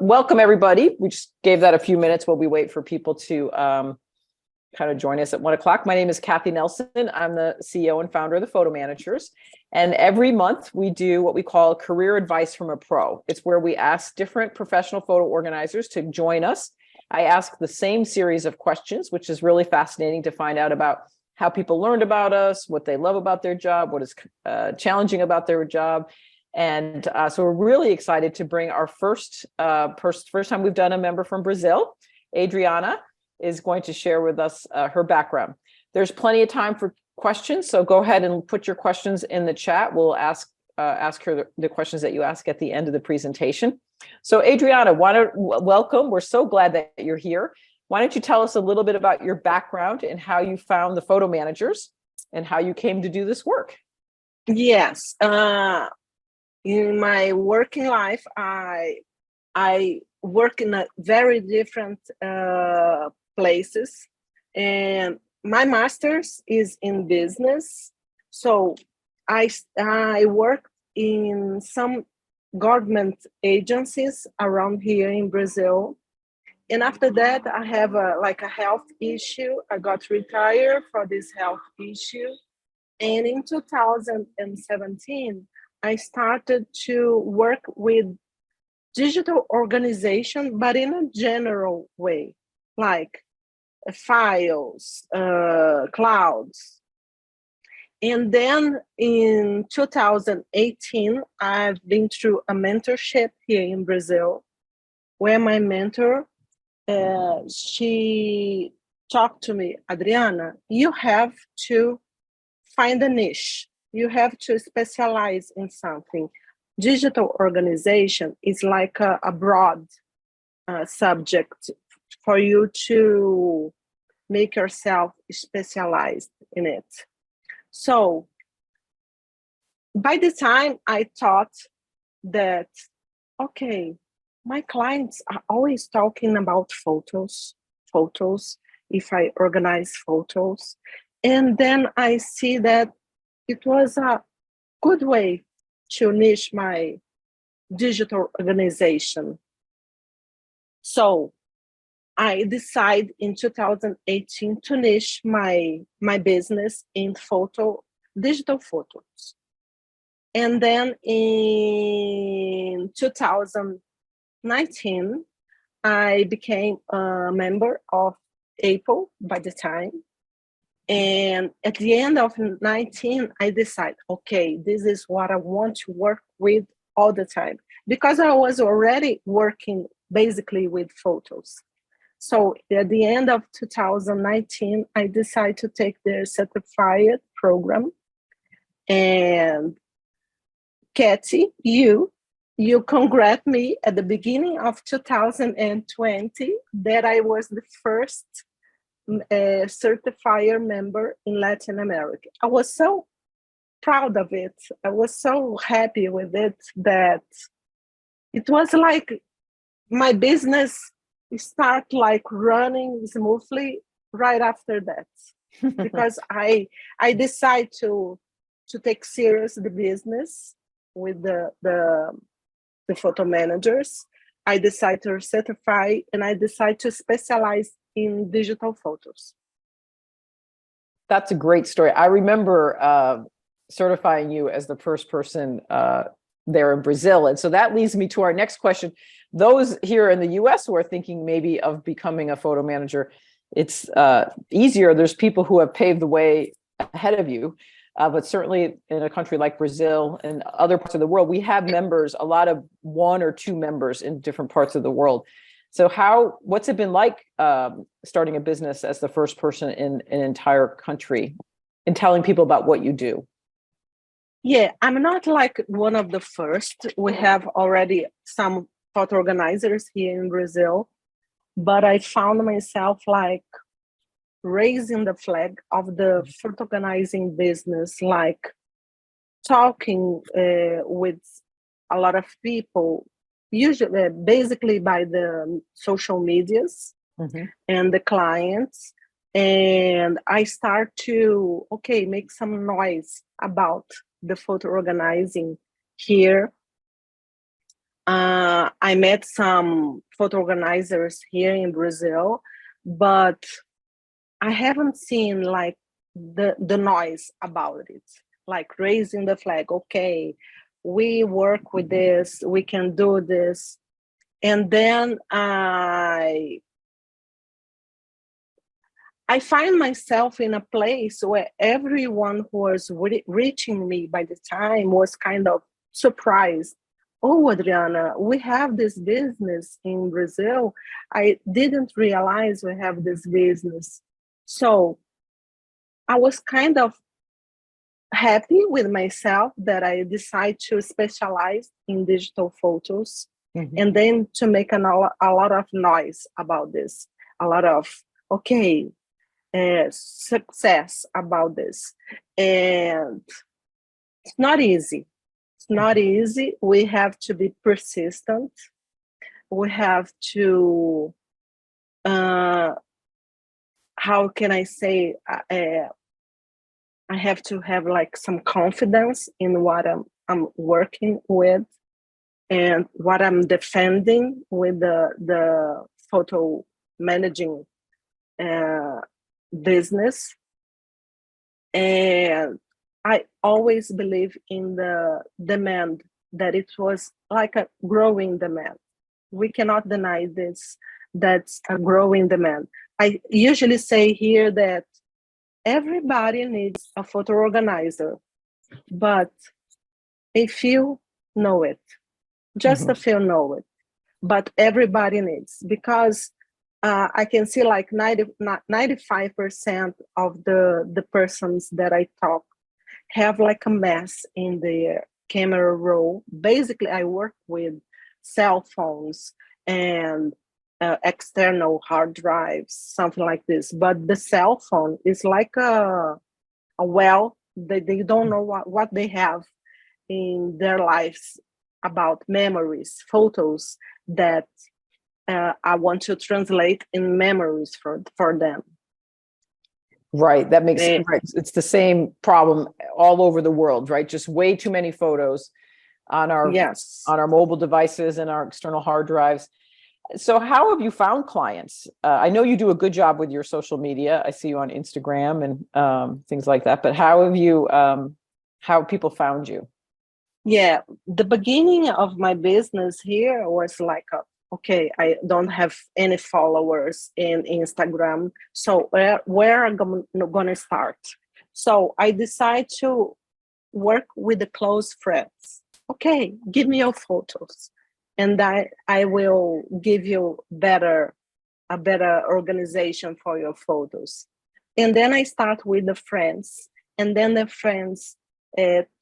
Welcome, everybody. We just gave that a few minutes while we wait for people to kind of join us at 1 o'clock. My name is Kathy Nelson. I'm the CEO and founder of the Photo Managers. And every month we do what we call career advice from a pro. It's where we ask different professional photo organizers to join us. I ask the same series of questions, which is really fascinating to find out about how people learned about us, what they love about their job, what is challenging about their job. And so we're really excited to bring our first time we've done a member from Brazil. Adriana is going to share with us her background. There's plenty of time for questions, so go ahead and put your questions in the chat. We'll ask her the questions that you ask at the end of the presentation. So Adriana, welcome. We're so glad that you're here. Why don't you tell us a little bit about your background and how you found the Photo Managers and how you came to do this work? Yes. In my working life, I work in a very different places, and my master's is in business. So I work in some government agencies around here in Brazil, and after that, I have a health issue. I got retired for this health issue, and in 2017. I started to work with digital organization, but in a general way, like files, clouds. And then in 2018, I've been through a mentorship here in Brazil, where my mentor, she talked to me, Adriana, you have to find a niche. You have to specialize in something. Digital organization is like a broad subject for you to make yourself specialized in it. So by the time I thought that, okay, my clients are always talking about photos, if I organize photos. And then I see that it was a good way to niche my digital organization. So I decided in 2018 to niche my business in digital photos. And then in 2019, I became a member of Apple by the time. And at the end of 19, I decided, okay, this is what I want to work with all the time, because I was already working basically with photos. So at the end of 2019, I decided to take the certified program. And Katy, you congrat me at the beginning of 2020 that I was the first certifier member in Latin America. I was so proud of it. I was so happy with it that it was like my business start like running smoothly right after that. Because I decided to take serious the business with the photo managers. I decided to certify, and I decided to specialize in digital photos. That's a great story. I remember certifying you as the first person there in Brazil. And so that leads me to our next question. Those here in the US who are thinking maybe of becoming a photo manager, it's easier. There's people who have paved the way ahead of you. But certainly in a country like Brazil and other parts of the world, we have members, a lot of 1 or 2 members in different parts of the world. So what's it been like starting a business as the first person in an entire country and telling people about what you do? Yeah, I'm not like one of the first. We have already some photo organizers here in Brazil, but I found myself like raising the flag of the photo organizing business, like talking with a lot of people, usually basically by the social medias and the clients. And I start to, make some noise about the photo organizing here. I met some photo organizers here in Brazil, but I haven't seen like the noise about it, like raising the flag. Okay, we work with this, we can do this. And then I find myself in a place where everyone who was reaching me by the time was kind of surprised. Oh, Adriana, we have this business in Brazil. I didn't realize we have this business. So I was kind of happy with myself that I decided to specialize in digital photos, and then to make a lot of noise about this, a lot of, okay, success about this. And it's not easy. It's not easy. We have to be persistent. We have to, how can I say, I have to have like some confidence in what I'm working with and what I'm defending with the photo managing business. And I always believe in the demand, that it was like a growing demand. We cannot deny this, that's a growing demand. I usually say here that everybody needs a photo organizer, but a few know it. Just a few know it, but everybody needs, because I can see like 95% of the persons that I talk have like a mess in their camera roll. Basically, I work with cell phones and external hard drives, something like this. But the cell phone is like a well, they don't know what they have in their lives about memories, photos that I want to translate in memories for them. Right. That makes sense. Right. It's the same problem all over the world, right? Just way too many photos on our mobile devices and our external hard drives. So how have you found clients? I know you do a good job with your social media. I see you on Instagram and things like that, but how have people found you? Yeah, the beginning of my business here was like, okay, I don't have any followers in Instagram. So where am I going to start? So I decided to work with the close friends. Okay, give me your photos, and I will give you a better organization for your photos. And then I start with the friends, and then the friends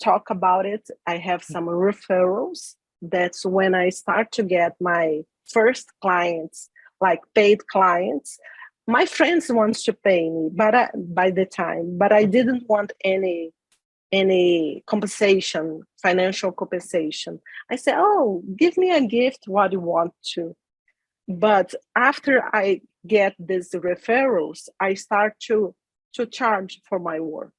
talk about it. I have some referrals. That's when I start to get my first clients, like paid clients. My friends want to pay me, but by the time, but I didn't want any compensation, financial compensation. I said, oh, give me a gift, what you want to. But after I get these referrals, I start to charge for my work.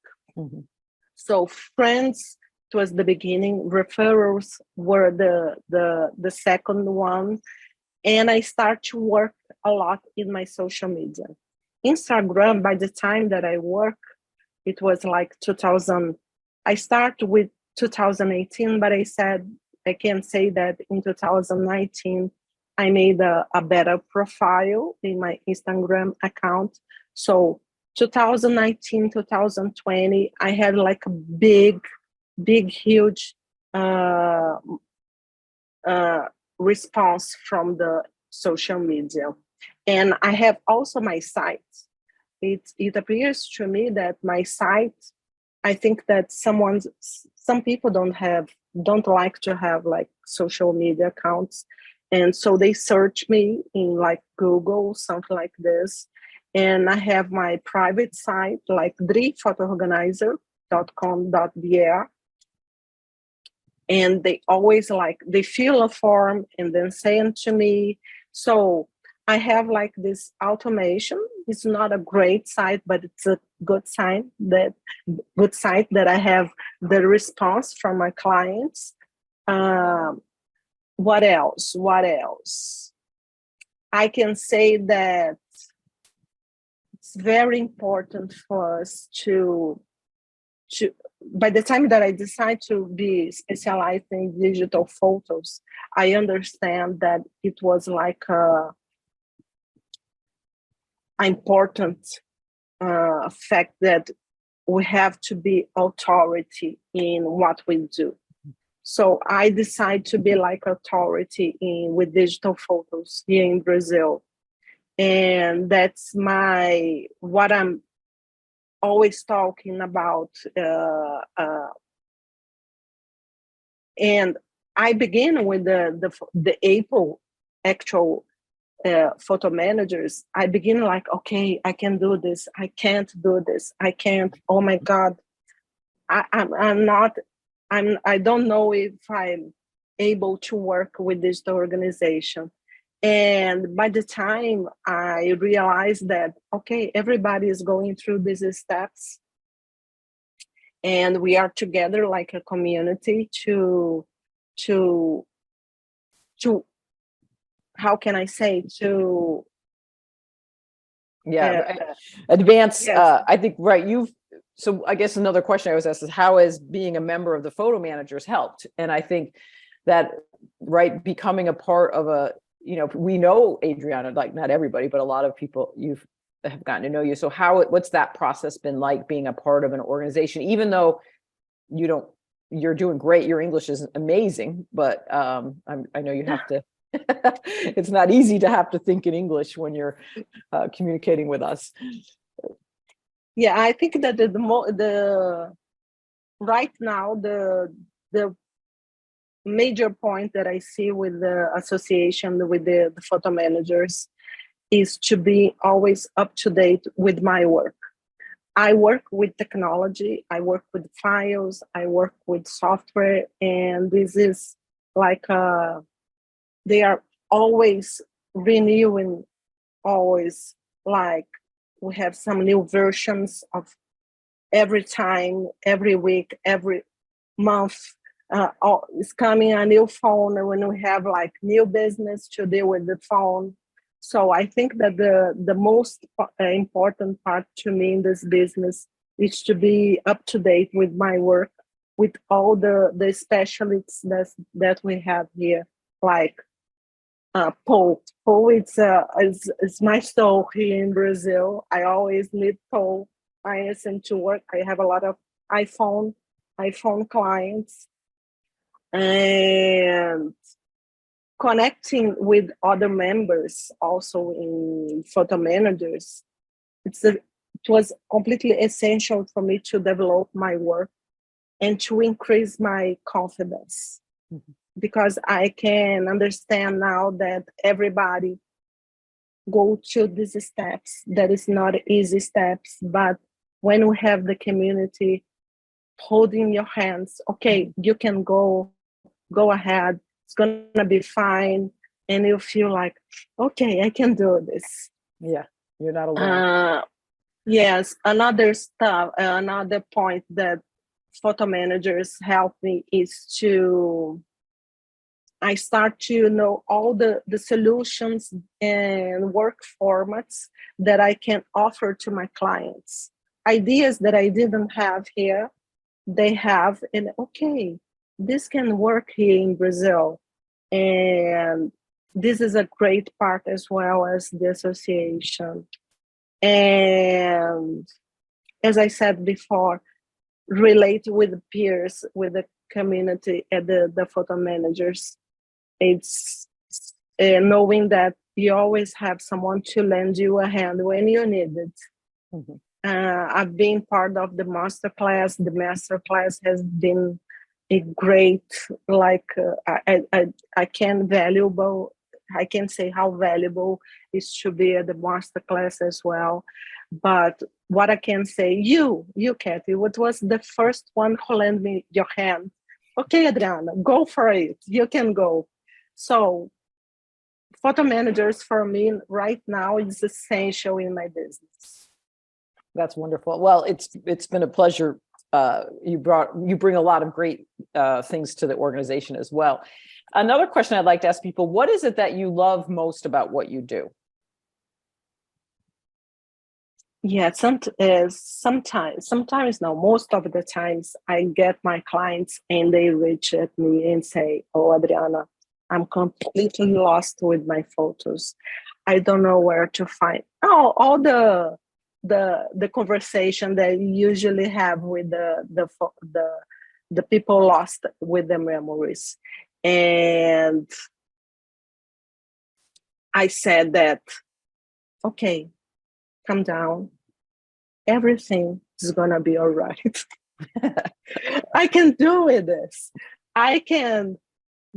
So friends, it was the beginning. Referrals were the second one. And I start to work a lot in my social media. Instagram, by the time that I work, it was like 2000. I started with 2018, but I said, I can say that in 2019, I made a better profile in my Instagram account. So 2019, 2020, I had like a big, huge response from the social media. And I have also my site. It appears to me that my site, I think that some people don't like to have like social media accounts. And so they search me in like Google, something like this. And I have my private site, like driphotoorganizer.com.br. And they always they fill a form and then send to me. So I have like this automation. It's not a great site, but it's a good site that I have the response from my clients. What else? What else? I can say that it's very important for us to by the time that I decide to be specialized in digital photos, I understand that it was like a important fact that we have to be authority in what we do. So I decide to be like authority in with digital photos here in Brazil. And that's what I'm always talking about. And I began with the April actual photo managers. I begin like, okay, I can do this. I can't do this. I can't. Oh my God, I'm not. I don't know if I'm able to work with this organization. And by the time I realized that, okay, everybody is going through these steps, and we are together like a community to how can I say to Yeah, advance. yes. I think right. So I guess another question I was asked is how has being a member of the photo managers helped? And I think that right, becoming a part of we know Adriana, like not everybody, but a lot of people have gotten to know you. So what's that process been like being a part of an organization, even though you're doing great, your English is amazing, but I know you have to. It's not easy to have to think in English when you're communicating with us. Yeah, I think that the right now the major point that I see with the association with the photo managers is to be always up to date with my work. I work with technology, I work with files, I work with software, and this is like they are always renewing, always like we have some new versions of every time, every week, every month. It's coming a new phone, and when we have like new business to deal with the phone. So I think that the most important part to me in this business is to be up to date with my work, with all the specialists that we have here, like Paul. Paul is my soul here in Brazil. I always need Paul. I listen to work. I have a lot of iPhone clients, and connecting with other members also in photo managers. It was completely essential for me to develop my work and to increase my confidence. Mm-hmm. Because I can understand now that everybody go to these steps. That is not easy steps, but when we have the community holding your hands, okay, you can go ahead, it's gonna be fine, and you feel like, okay, I can do this. Yeah, you're not alone. Yes, another point that photo managers help me is I start to know all the solutions and work formats that I can offer to my clients. Ideas that I didn't have here, they have, and okay, this can work here in Brazil. And this is a great part as well as the association. And as I said before, relate with peers, with the community and the photo managers. It's knowing that you always have someone to lend you a hand when you need it. Mm-hmm. I've been part of the master class. The master class has been a great, like I can say how valuable it should be at the master class as well. But what I can say, you Kathy, what was the first one who lent me your hand? Okay, Adriana, go for it. You can go. So photo managers for me right now is essential in my business. That's wonderful. Well, it's been a pleasure. You bring a lot of great things to the organization as well. Another question I'd like to ask people, what is it that you love most about what you do? Yeah, sometimes no, most of the times I get my clients and they reach at me and say, "Oh, Adriana, I'm completely lost with my photos. I don't know where to find." Oh, all the conversation that you usually have with the people lost with the memories. And I said that, okay, calm down. Everything is gonna be all right. I can do with this. I can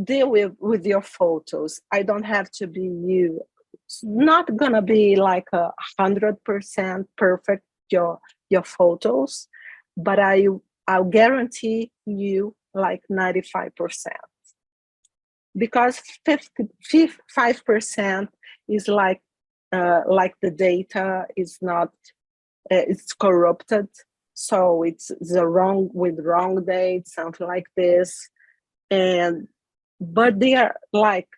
deal with your photos. I don't have to be you. It's not gonna be like 100% perfect your photos, but I'll guarantee you like 95%, because 5% is like the data is not it's corrupted, so it's the wrong with wrong date, something like this. And but they are like,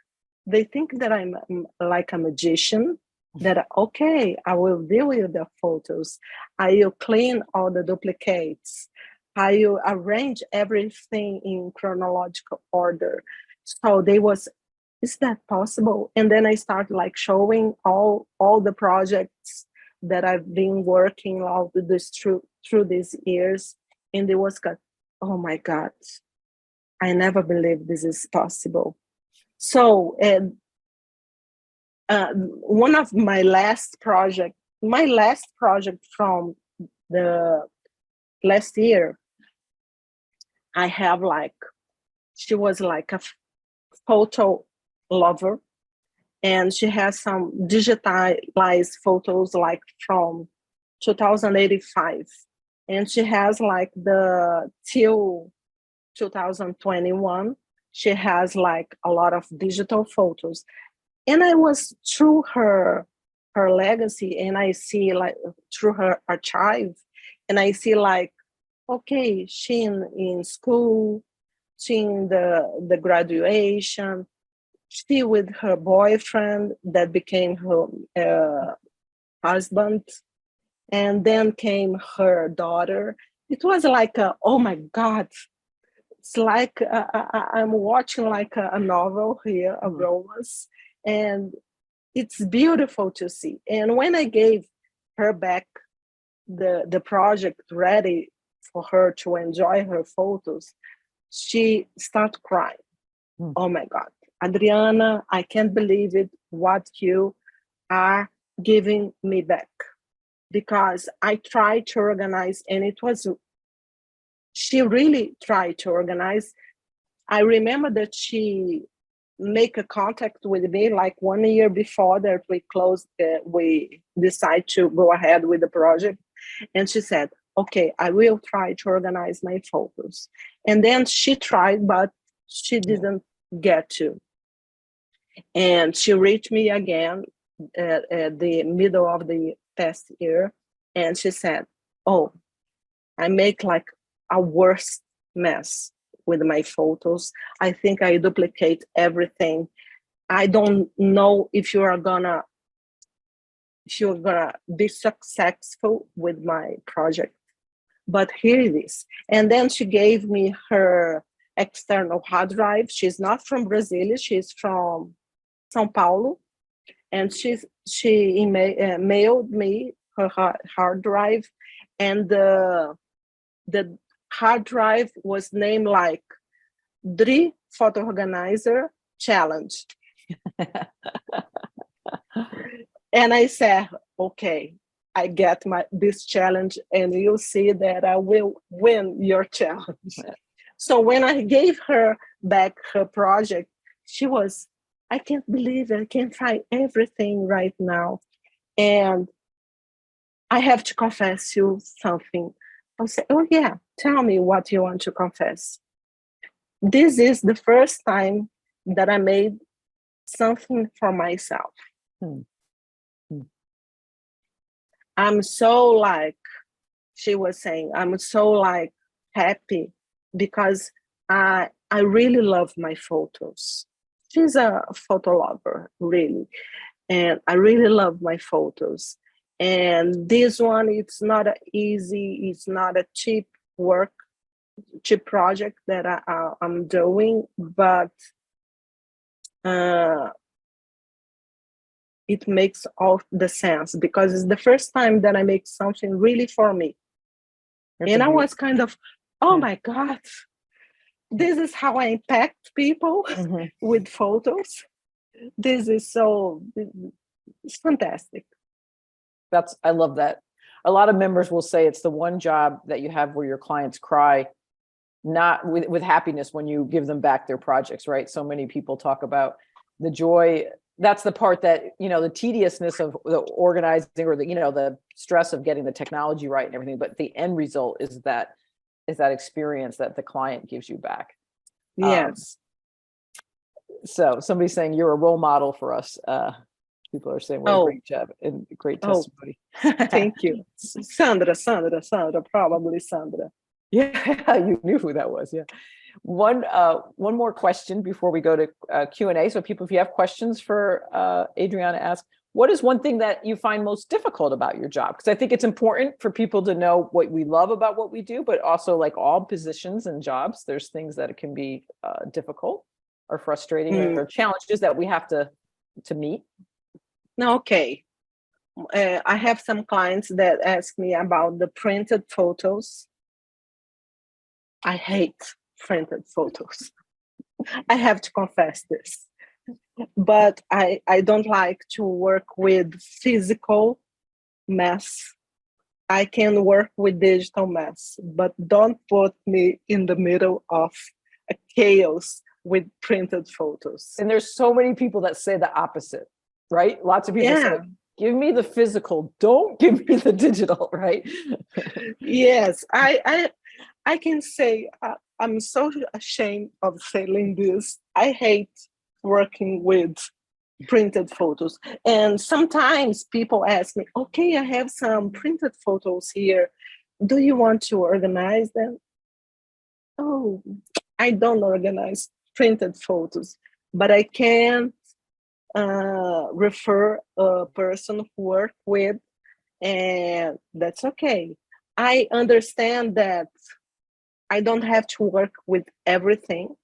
they think that I'm like a magician, that okay, I will deal with the photos, I will clean all the duplicates, I will arrange everything in chronological order. So they was, is that possible? And then I start like showing all the projects that I've been working all this through these years. And they was got, oh my God, I never believed this is possible. So one of my last project from the last year, I have like, she was like a photo lover, and she has some digitalized photos like from 2085, and she has like the till 2021, she has like a lot of digital photos. And I was through her legacy, and I see like through her archive, and I see like, okay, she in school, she in the graduation, she with her boyfriend that became her husband, and then came her daughter. It was like oh my God, it's like I'm watching like a novel here, a romance, and it's beautiful to see. And when I gave her back the project ready for her to enjoy her photos, she started crying. Mm. Oh my God, Adriana, I can't believe it, what you are giving me back. Because I tried to organize, and it was, she really tried to organize. I remember that she make a contact with me like 1 year before that we closed, we decide to go ahead with the project. And she said, okay, I will try to organize my photos. And then she tried, but she didn't get to. And she reached me again at the middle of the past year. And she said, oh, I make like a worst mess with my photos. I think I duplicate everything. I don't know if you're gonna be successful with my project, but here it is. And then she gave me her external hard drive. She's not from Brazil, she's from São Paulo, and she mailed me her hard drive, and the hard drive was named like Dri Photo Organizer Challenge. And I said, okay, I get this challenge, and you'll see that I will win your challenge. So when I gave her back her project, she was, I can't believe it. I can't find everything right now. And I have to confess you something. I said, oh yeah, tell me what you want to confess. This is the first time that I made something for myself. Hmm. I'm so like, she was saying, I'm so like happy because I really love my photos. She's a photo lover, really. And I really love my photos. And this one, it's not it's not a cheap work, cheap project that I'm doing, but uh, it makes all the sense because it's the first time that I make something really for me. And I was kind of, oh my God, this is how I impact people with photos. This is it's fantastic. I love that. A lot of members will say it's the one job that you have where your clients cry, not with happiness when you give them back their projects, right? So many people talk about the joy. That's the part that, the tediousness of the organizing or the stress of getting the technology right and everything. But the end result is that experience that the client gives you back. Yes. So somebody's saying you're a role model for us. People are saying, what a great job and great testimony. Thank you. Sandra, probably Sandra. Yeah, you knew who that was. Yeah. One more question before we go to Q&A. So people, if you have questions for Adriana, ask, what is one thing that you find most difficult about your job? Because I think it's important for people to know what we love about what we do, but also like all positions and jobs, there's things that can be difficult or frustrating or challenges that we have to meet. Okay. I have some clients that ask me about the printed photos. I hate printed photos. I have to confess this. But I don't like to work with physical mess. I can work with digital mess, but don't put me in the middle of a chaos with printed photos. And there's so many people that say the opposite, right? Lots of people say, give me the physical, don't give me the digital, right? Yes, I can say I'm so ashamed of saying this. I hate working with printed photos. And sometimes people ask me, okay, I have some printed photos here. Do you want to organize them? Oh, I don't organize printed photos, but I can refer a person who work with, and that's okay. I understand that I don't have to work with everything.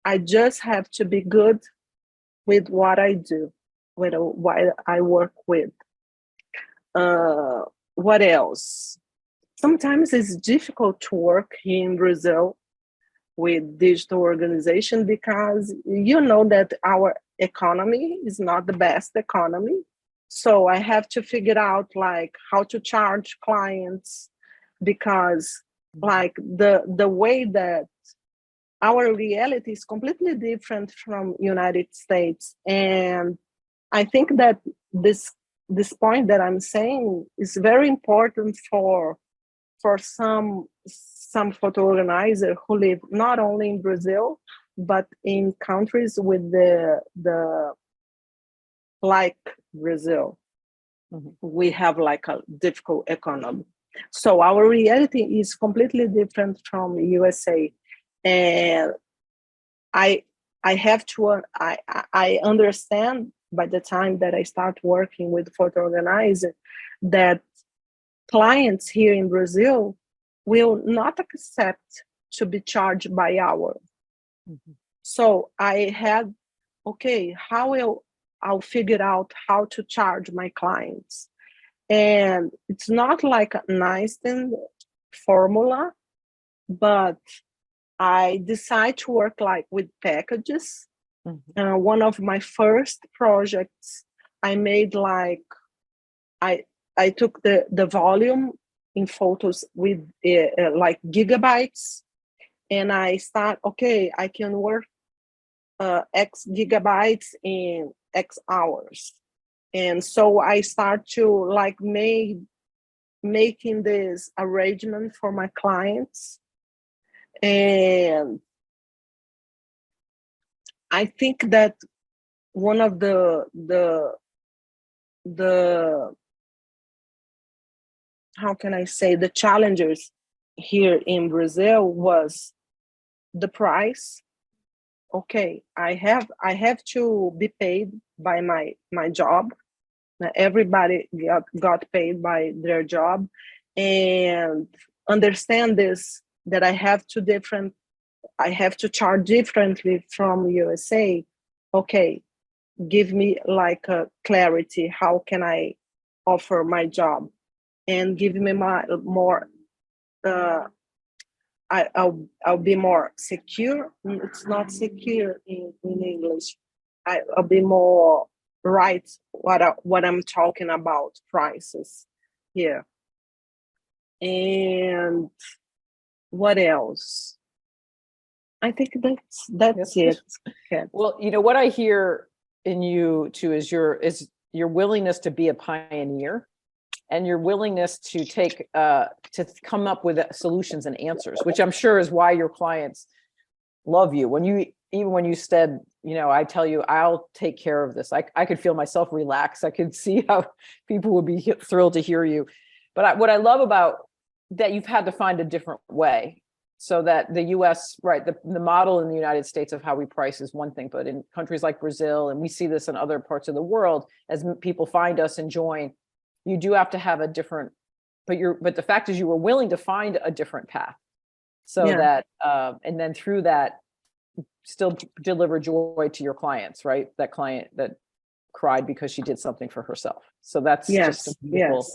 I just have to be good with what I do, with what I work with. What else? Sometimes it's difficult to work here in Brazil with digital organization because you know that our economy is not the best economy. So I have to figure out like how to charge clients because like the way that our reality is completely different from United States. And I think that this point that I'm saying is very important for some photo organizer who live not only in Brazil but in countries with the like Brazil. We have like a difficult economy. So our reality is completely different from USA. And I have to I understand by the time that I start working with photo organizer that clients here in Brazil will not accept to be charged by hour. So I had, okay, I'll figure out how to charge my clients. And it's not like an Einstein formula, but I decide to work like with packages. One of my first projects, I made like, I took the volume in photos with like gigabytes, and I start, okay, I can work X gigabytes in X hours. And so I start to like making this arrangement for my clients. And I think that one of the how can I say, the challenges here in Brazil was the price. Okay, I have to be paid by my job. Everybody got paid by their job, and understand this, that I have to charge differently from USA. Okay, give me like a clarity. How can I offer my job, and give me more. Uh, I'll be more secure. It's not secure in English. I'll be more right what I'm talking about, prices here. And what else? I think that's it. Okay. Well, you know what I hear in you too is your willingness to be a pioneer, and your willingness to take to come up with solutions and answers, which I'm sure is why your clients love you. Even when you said, you know, I tell you, I'll take care of this. I could feel myself relax. I could see how people would be thrilled to hear you. But what I love about that, you've had to find a different way, so that the US, right, the model in the United States of how we price is one thing, but in countries like Brazil, and we see this in other parts of the world, as people find us and join, you do have to have a different, but the fact is you were willing to find a different path, so that, and then through that, still deliver joy to your clients, right? That client that cried because she did something for herself. So that's just a beautiful,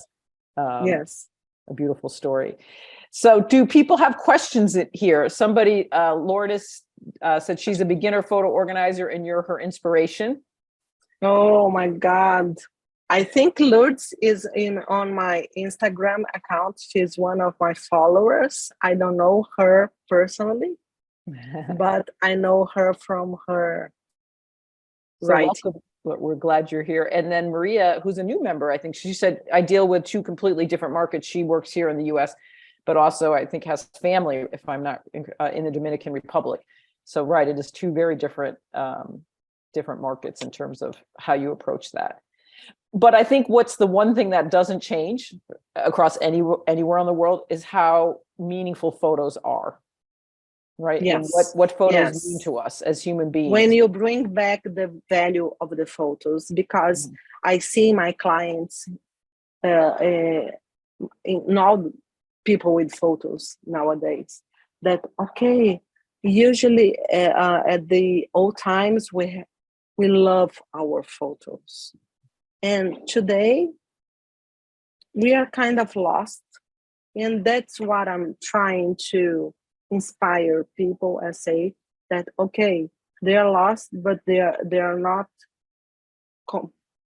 a beautiful story. So do people have questions here? Somebody, Lourdes, said she's a beginner photo organizer and you're her inspiration. Oh my God. I think Lourdes is on my Instagram account. She's one of my followers. I don't know her personally, but I know her from her writing. Welcome. We're glad you're here. And then Maria, who's a new member, I think she said, I deal with two completely different markets. She works here in the US, but also I think has family, if I'm not in the Dominican Republic. So, right, it is two very different markets in terms of how you approach that. But I think what's the one thing that doesn't change across anywhere in the world is how meaningful photos are. Right. Yes. And what photos mean to us as human beings. When you bring back the value of the photos, because I see my clients, in all people with photos nowadays, that, okay, usually at the old times, we love our photos. And today we are kind of lost. And that's what I'm trying to inspire people and say that, okay, they are lost, but they are not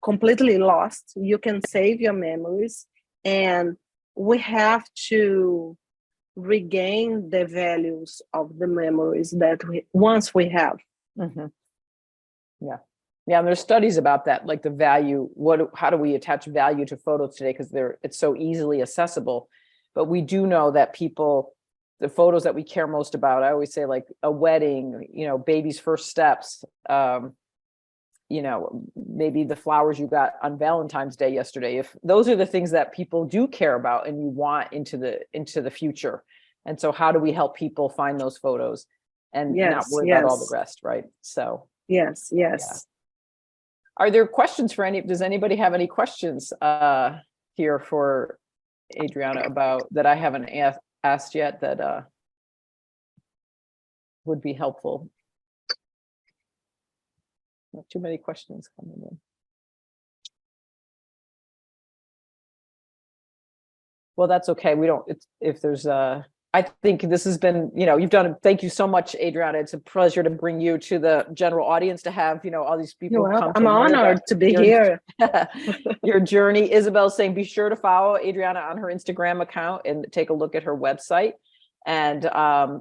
completely lost. You can save your memories, and we have to regain the values of the memories that once we have. Yeah, and there's studies about that, like the value. How do we attach value to photos today? Because it's so easily accessible. But we do know that the photos that we care most about, I always say, like a wedding, you know, baby's first steps, you know, maybe the flowers you got on Valentine's Day yesterday. If those are the things that people do care about and you want into the future. And so how do we help people find those photos and not worry about all the rest, right? So yes. Yeah. Are there questions does anybody have any questions here for Adriana about that I haven't asked yet that would be helpful? Not too many questions coming in. Well, that's okay. If there's I think this has been, you know, thank you so much, Adriana. It's a pleasure to bring you to the general audience, to have, you know, all these people come. I'm honored to be here. Your journey. Isabel's saying, be sure to follow Adriana on her Instagram account and take a look at her website. And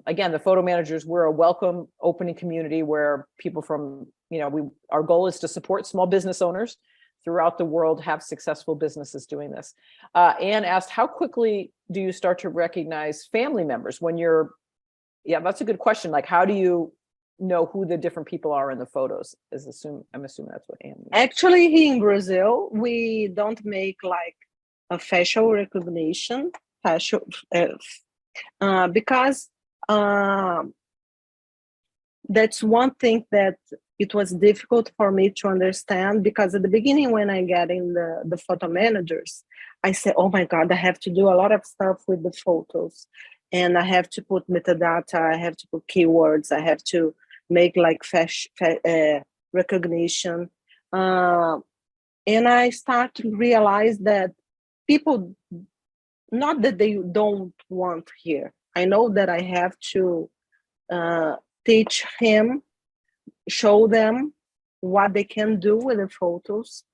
again, the photo managers, we're a welcome, opening community where people from, you know, our goal is to support small business owners throughout the world have successful businesses doing this. Anne asked, how quickly do you start to recognize family members when yeah, that's a good question. Like, how do you know who the different people are in the photos? I'm assuming that's what Anne means. Actually, here in Brazil, we don't make like a facial recognition, because that's one thing that it was difficult for me to understand, because at the beginning when I get in the photo managers, I said, oh my God, I have to do a lot of stuff with the photos, and I have to put metadata, I have to put keywords, I have to make like recognition. And I start to realize that people, not that they don't want here. I know that I have to teach him, show them what they can do with the photos,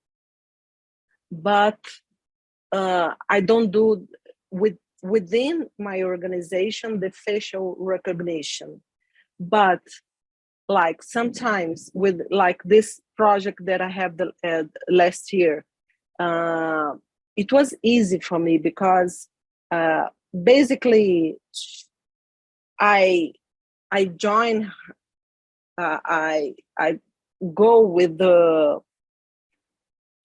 but I don't do within my organization the facial recognition. But like sometimes with like this project that I have the last year, it was easy for me because basically I join, I go with the,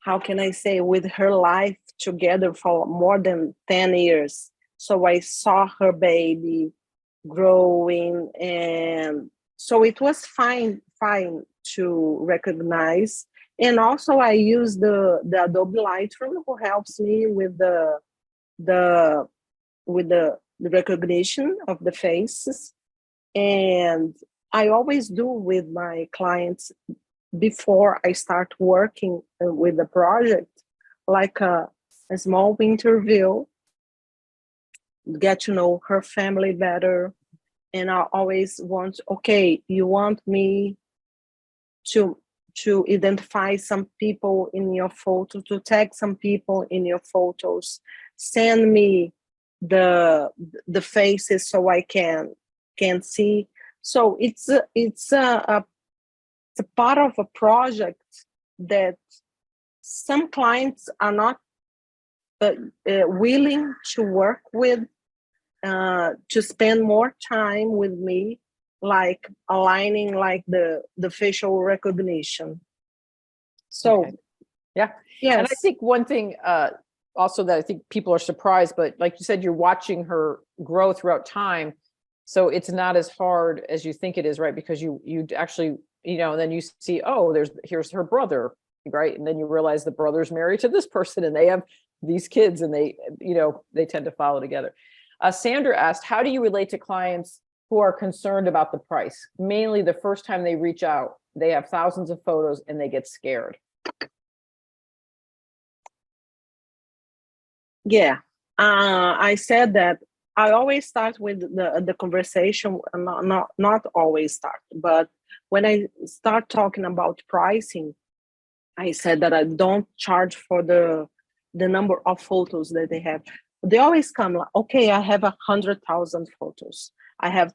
how can I say, with her life together for more than 10 years. So I saw her baby growing, and so it was fine to recognize. And also I use the Adobe Lightroom, who helps me with the the recognition of the faces. And I always do with my clients before I start working with the project, like a small interview, get to know her family better. And I always want, okay, you want me to identify some people in your photo, to tag some people in your photos, send me the faces so I can see. So it's a part of a project that some clients are not willing to work with, to spend more time with me, like aligning like the facial recognition. So Okay. Yeah. yes. And I think one thing also that I think people are surprised, but like you said, you're watching her grow throughout time. So it's not as hard as you think it is, right? Because you actually, you know, and then you see, oh, here's her brother, right? And then you realize the brother's married to this person and they have these kids, and they, you know, they tend to follow together. Sandra asked, how do you relate to clients who are concerned about the price? Mainly the first time they reach out, they have thousands of photos and they get scared. Yeah, I said that I always start with the conversation, not always start, but when I start talking about pricing, I said that I don't charge for the number of photos that they have. They always come like, okay, I have 100,000 photos. I have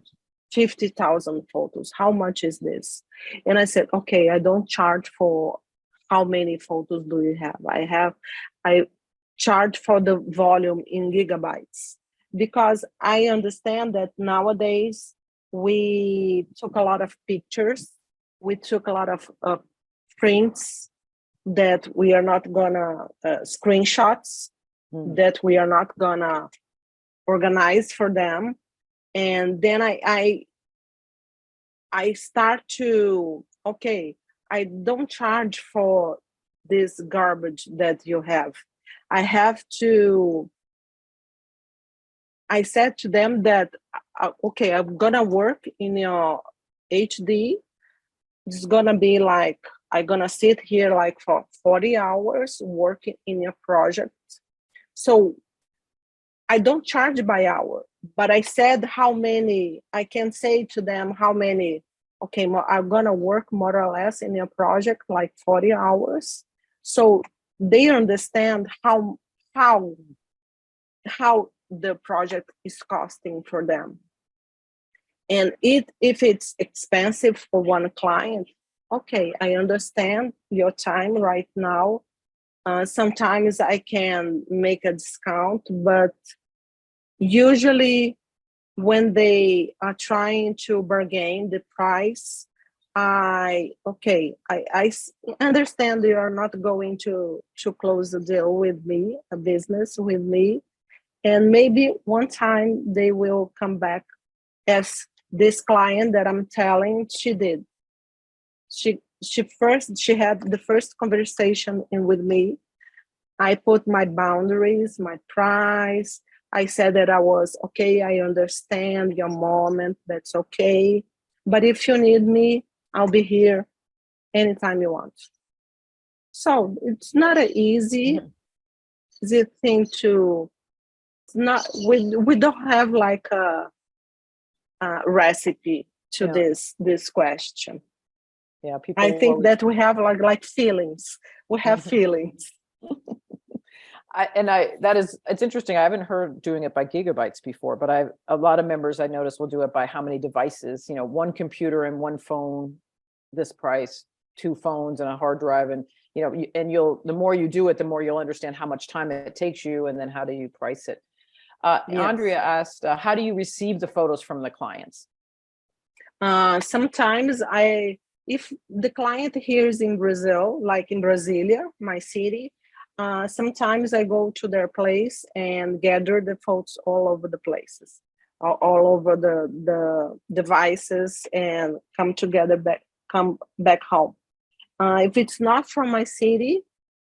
50,000 photos. How much is this? And I said, okay, I don't charge for how many photos do you have. I charge for the volume in gigabytes, because I understand that nowadays we took a lot of pictures, we took a lot of prints that we are not gonna screenshots that we are not gonna organize for them. And then I start to, okay, I don't charge for this garbage that you have. I said to them that okay, I'm gonna work in your HD. It's gonna be like, I'm gonna sit here like for 40 hours working in your project. So I don't charge by hour, but I said how many, I can say to them how many, okay, I'm gonna work more or less in your project like 40 hours. So they understand how the project is costing for them. And if it's expensive for one client, okay, I understand your time right now. Sometimes I can make a discount, but usually when they are trying to bargain the price, I understand they are not going to close a deal with me, a business with me. And maybe one time they will come back as this client that I'm telling, she did. She had the first conversation in with me. I put my boundaries, my price. I said that I was okay. I understand your moment. That's okay. But if you need me, I'll be here anytime you want. So it's not an easy thing to. It's not. We don't have like a recipe to this question. Yeah, people. I think that we have like feelings. We have feelings. It's interesting. I haven't heard doing it by gigabytes before, but a lot of members I notice will do it by how many devices, one computer and one phone, this price, 2 phones and a hard drive. And, the more you do it, the more you'll understand how much time it takes you. And then how do you price it? Yes. Andrea asked, how do you receive the photos from the clients? Sometimes if the client here is in Brazil, like in Brasilia, my city, sometimes I go to their place and gather the photos all over the places, all over the devices, and come back home. If it's not from my city,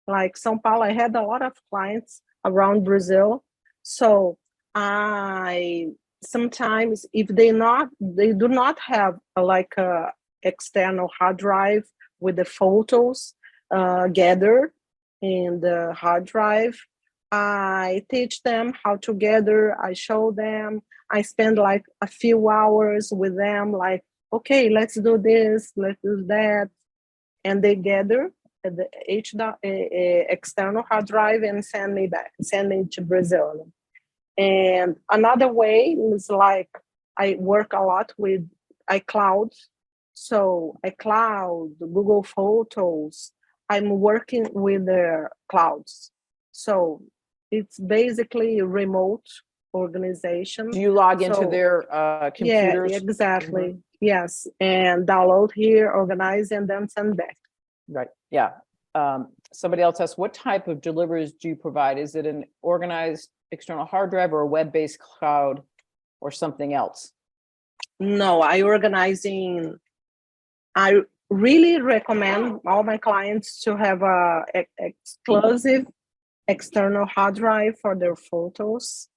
like São Paulo, I had a lot of clients around Brazil. So I sometimes, if they do not have a external hard drive with the photos gathered in the hard drive, I teach them how to gather. I show them. I spend like a few hours with them, like, okay, let's do this, let's do that. And they gather at the external hard drive and send me to Brazil. And another way is like I work a lot with iCloud. So iCloud, Google Photos, I'm working with their clouds. So it's basically a remote organization. Do you log into their computers? Yeah, exactly. Mm-hmm. Yes. And download here, organize, and then send back. Right. Yeah. Somebody else asked, what type of deliveries do you provide? Is it an organized external hard drive or a web-based cloud or something else? No, I really recommend all my clients to have a exclusive external hard drive for their photos.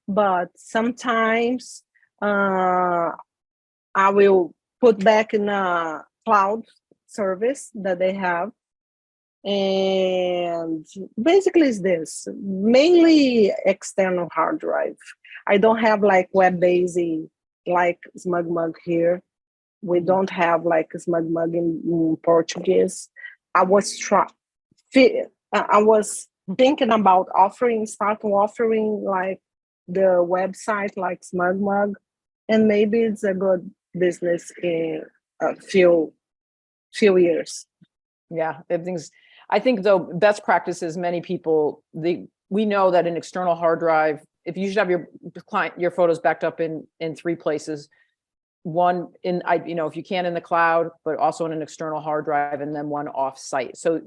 But sometimes I will put back in a cloud service that they have. And basically it's this, mainly external hard drive. I don't have like web-based like SmugMug here. We don't have like SmugMug in Portuguese. I was thinking about offering like the website like SmugMug, and maybe it's a good business in a few years. Yeah, I think though best practices, many people, we know that an external hard drive, if you should have your photos backed up in 3 places, one if you can in the cloud, but also in an external hard drive, and then one off site. So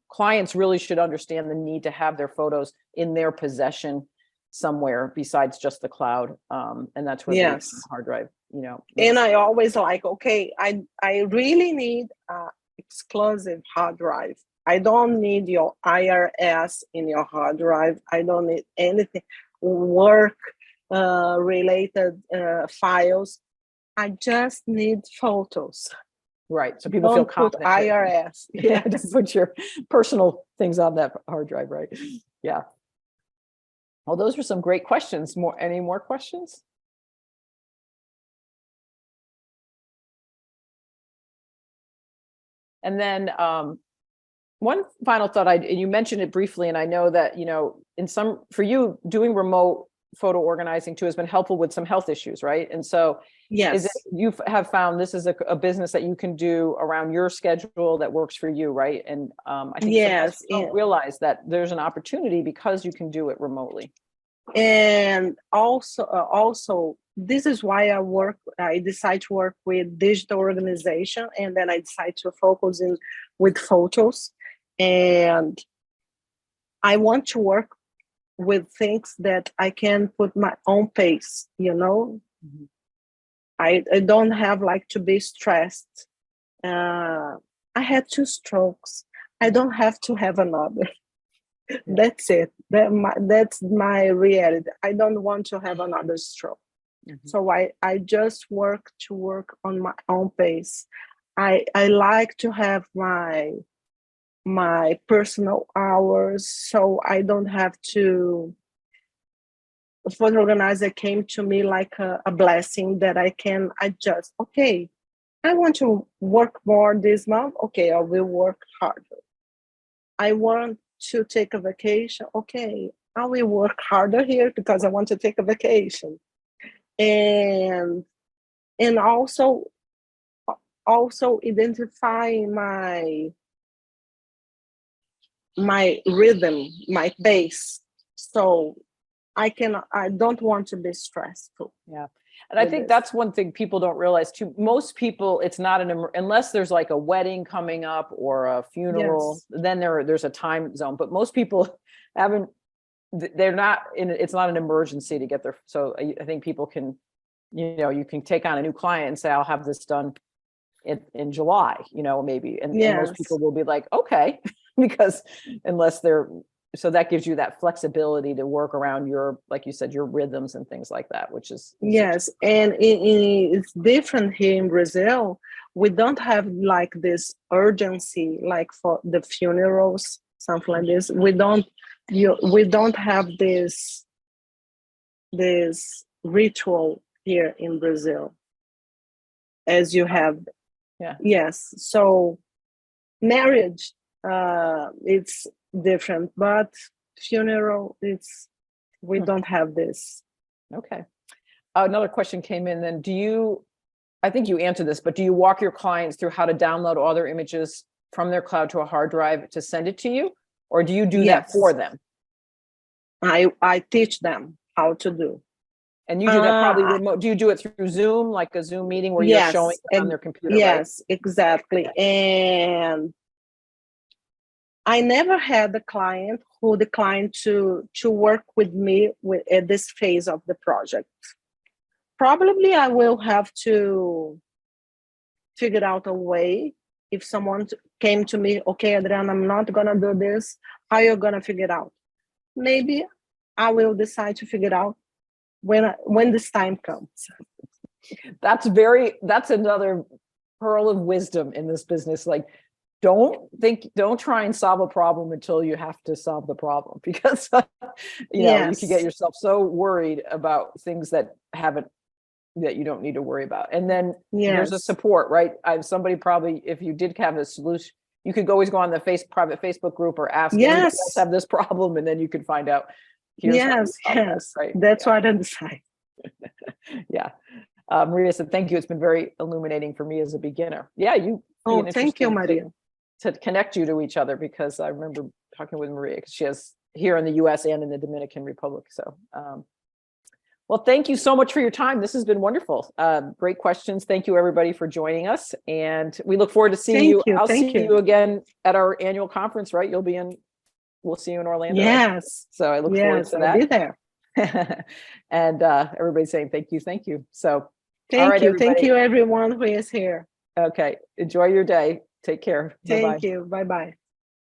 clients really should understand the need to have their photos in their possession somewhere besides just the cloud. And that's where the hard drive, And I always like, okay, I really need exclusive hard drive. I don't need your IRS in your hard drive. I don't need anything work related files. I just need photos. Right. So people feel confident. IRS. Yeah. Just put your personal things on that hard drive, right? Yeah. Well, those were some great questions. Any more questions? And then one final thought, you mentioned it briefly, and I know that, for you, doing remote photo organizing too has been helpful with some health issues, right? And so yes, you have found this is a business that you can do around your schedule that works for you, right? And I think yes, some don't realize that there's an opportunity because you can do it remotely. And also this is why I decide to work with digital organization, and then I decide to focus with photos. And I want to work with things that I can put my own pace, Mm-hmm. I don't have like to be stressed. I had 2 strokes. I don't have to have another. That's it. That's my reality. I don't want to have another stroke. So I just work on my own pace. I like to have my personal hours, so I don't have to. The photo organizer came to me like a blessing that I can adjust. Okay, I want to work more this month. Okay, I will work harder. I want to take a vacation. Okay, I will work harder here because I want to take a vacation. And also identifying my rhythm, my pace. So I don't want to be stressful. Yeah. And I think that's one thing people don't realize too. Most people, it's not unless there's like a wedding coming up or a funeral, then there's a time zone. But most people they're not it's not an emergency to get there. So I think people can, you can take on a new client and say, I'll have this done in July, maybe. And most people will be like, okay, because unless so that gives you that flexibility to work around your, like you said, your rhythms and things like that, which is yes. And it's different here in Brazil. We don't have like this urgency, like for the funerals, something like this. We don't have this ritual here in Brazil as you have. Yeah. Yes. So marriage, it's different, but funeral, we don't have this. Okay. Another question came in then. I think you answered this, but do you walk your clients through how to download all their images from their cloud to a hard drive to send it to you? Or do you do that for them? I teach them how to do. And you do that probably remote. Do you do it through Zoom, like a Zoom meeting where you're showing it on their computer? Yes, right? Exactly. And I never had a client who declined to work with me at this phase of the project. Probably I will have to figure out a way. If someone came to me, okay, Adriana, I'm not gonna do this. How are you gonna figure it out? Maybe I will decide to figure it out when this time comes. That's another pearl of wisdom in this business. Like, don't try and solve a problem until you have to solve the problem, because you can get yourself so worried about things that you don't need to worry about. And then there's a support, right? Somebody probably, if you did have a solution, you could always go on the private Facebook group or ask, anybody else have this problem, and then you could find out. Yes, right? That's what I decide. Yeah. Maria said, thank you. It's been very illuminating for me as a beginner. Yeah, thank you, Maria. To connect you to each other, because I remember talking with Maria, because she has here in the US and in the Dominican Republic. So, well, thank you so much for your time. This has been wonderful. Great questions. Thank you, everybody, for joining us. And we look forward to seeing you. I'll see you again at our annual conference, right? We'll see you in Orlando. Yes. So I look forward to that. I'll be there. And everybody's saying thank you. So thank you everyone who is here. Okay, enjoy your day. Take care. Thank you. Bye-bye.